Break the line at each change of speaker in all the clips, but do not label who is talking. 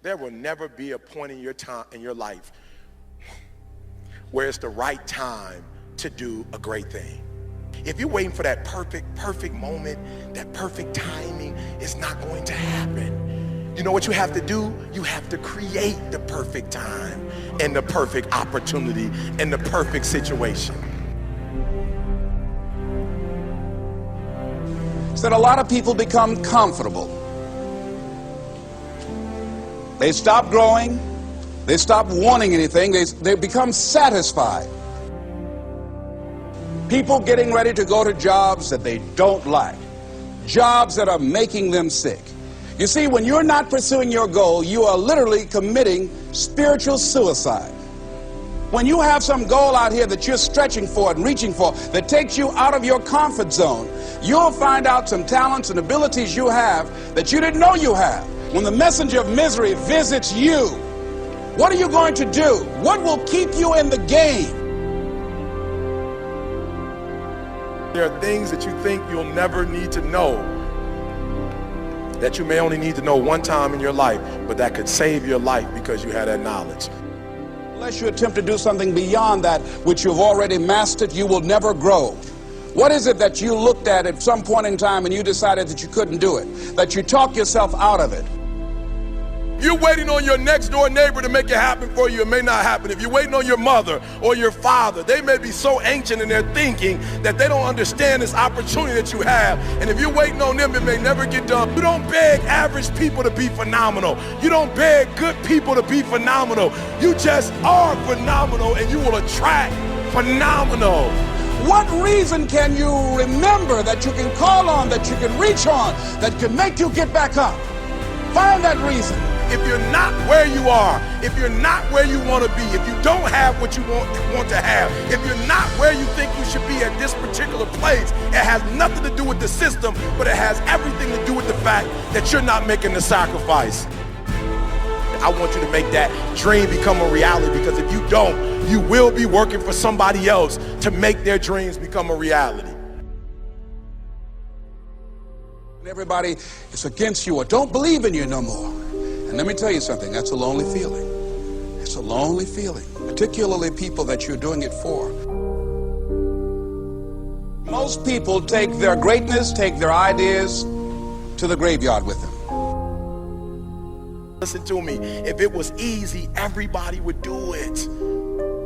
There will never be a point in your life where it's the right time to do a great thing. If you're waiting for that perfect moment, that perfect timing, it's not going to happen. You know what you have to do? You have to create the perfect time and the perfect opportunity and the perfect situation.
That a lot of people become comfortable. They stop growing. They stop wanting anything. They become satisfied. People getting ready to go to jobs that they don't like. Jobs that are making them sick. You see, when you're not pursuing your goal, you are literally committing spiritual suicide. When you have some goal out here that you're stretching for and reaching for that takes you out of your comfort zone, you'll find out some talents and abilities you have that you didn't know you have. When the messenger of misery visits you, what are you going to do? What will keep you in the game?
There are things that you think you'll never need to know, that you may only need to know one time in your life, but that could save your life because you had that knowledge.
Unless you attempt to do something beyond that which you've already mastered, you will never grow. What is it that you looked at some point in time and you decided that you couldn't do it, that you talked yourself out of it?
If you're waiting on your next door neighbor to make it happen for you, it may not happen. If you're waiting on your mother or your father, they may be so ancient in their thinking that they don't understand this opportunity that you have. And if you're waiting on them, it may never get done. You don't beg average people to be phenomenal. You don't beg good people to be phenomenal. You just are phenomenal, and you will attract phenomenal.
What reason can you remember that you can call on, that you can reach on, that can make you get back up? Find that reason.
If you're not where you are, if you're not where you want to be, if you don't have what you want to have, if you're not where you think you should be at this particular place, it has nothing to do with the system, but it has everything to do with the fact that you're not making the sacrifice. I want you to make that dream become a reality, because if you don't, you will be working for somebody else to make their dreams become a reality.
Everybody is against you or don't believe in you no more. And let me tell you something, that's a lonely feeling. It's a lonely feeling, particularly people that you're doing it for. Most people take their greatness, take their ideas to the graveyard with them.
Listen to me, if it was easy, everybody would do it.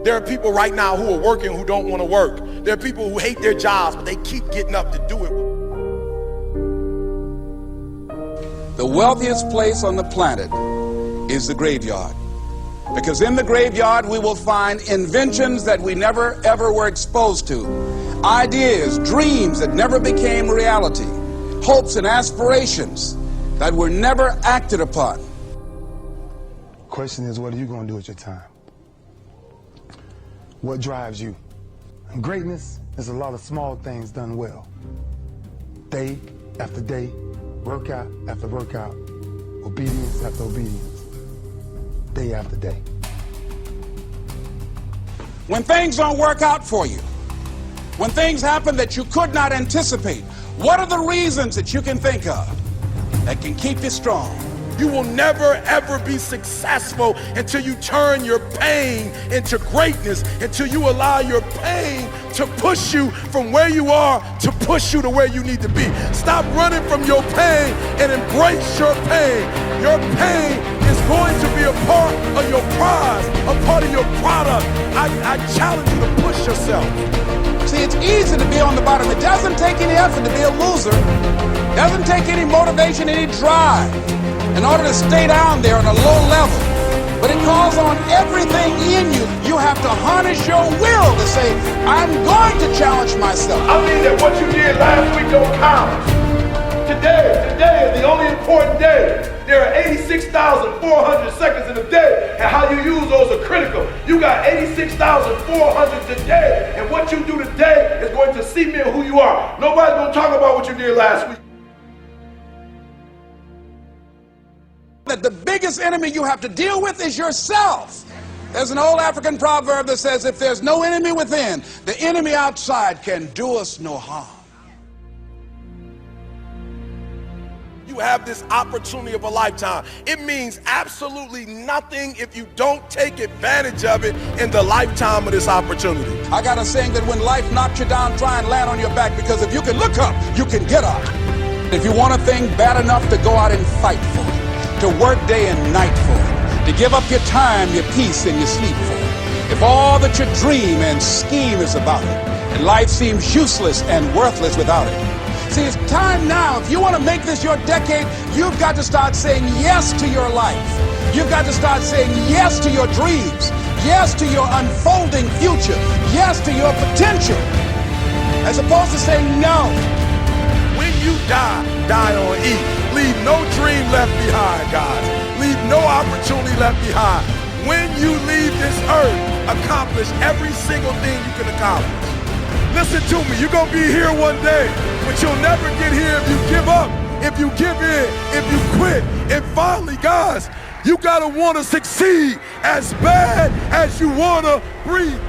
There are people right now who are working who don't want to work. There are people who hate their jobs, but they keep getting up to do it.
The wealthiest place on the planet is the graveyard. Because in the graveyard we will find inventions that we never ever were exposed to. Ideas, dreams that never became reality. Hopes and aspirations that were never acted upon.
Question is, what are you going to do with your time? What drives you? And greatness is a lot of small things done well. Day after day, workout after workout, obedience after obedience, day after day.
When things don't work out for you, when things happen that you could not anticipate, what are the reasons that you can think of that can keep you strong?
You will never ever be successful until you turn your pain into greatness, until you allow your pain to push you from where you are to push you to where you need to be. Stop running from your pain and embrace your pain. Your pain is going to be a part of your prize, a part of your product. I challenge you to push yourself.
See, it's easy to be on the bottom. It doesn't take any effort to be a loser. It doesn't take any motivation, any drive in order to stay down there on a low level. But it calls on everything in you. You have to harness your will to say, I'm going to challenge myself.
I mean that what you did last week don't count. Today is the only important day. There are 86,400 seconds in a day, and how you use those are critical. You got 86,400 today, and what you do today is going to cement who you are. Nobody's going to talk about what you did last week.
That the biggest enemy you have to deal with is yourself. There's an old African proverb that says, if there's no enemy within, the enemy outside can do us no harm.
you have this opportunity of a lifetime. It means absolutely nothing if you don't take advantage of it in the lifetime of this opportunity.
I got a saying that when life knocks you down, try and land on your back, because if you can look up, you can get up. If you want a thing bad enough to go out and fight for it, to work day and night for it, to give up your time, your peace, and your sleep for it, if all that you dream and scheme is about it, and life seems useless and worthless without it. See, it's time now. If you want to make this your decade, you've got to start saying yes to your life. You've got to start saying yes to your dreams, yes to your unfolding future, yes to your potential, as opposed to saying no.
When you die, die on E. Leave no dream left behind, guys. Leave no opportunity left behind. When you leave this earth, accomplish every single thing you can accomplish. Listen to me, you're going to be here one day, but you'll never get here if you give up, if you give in, if you quit. And finally, guys, you got to want to succeed as bad as you want to breathe.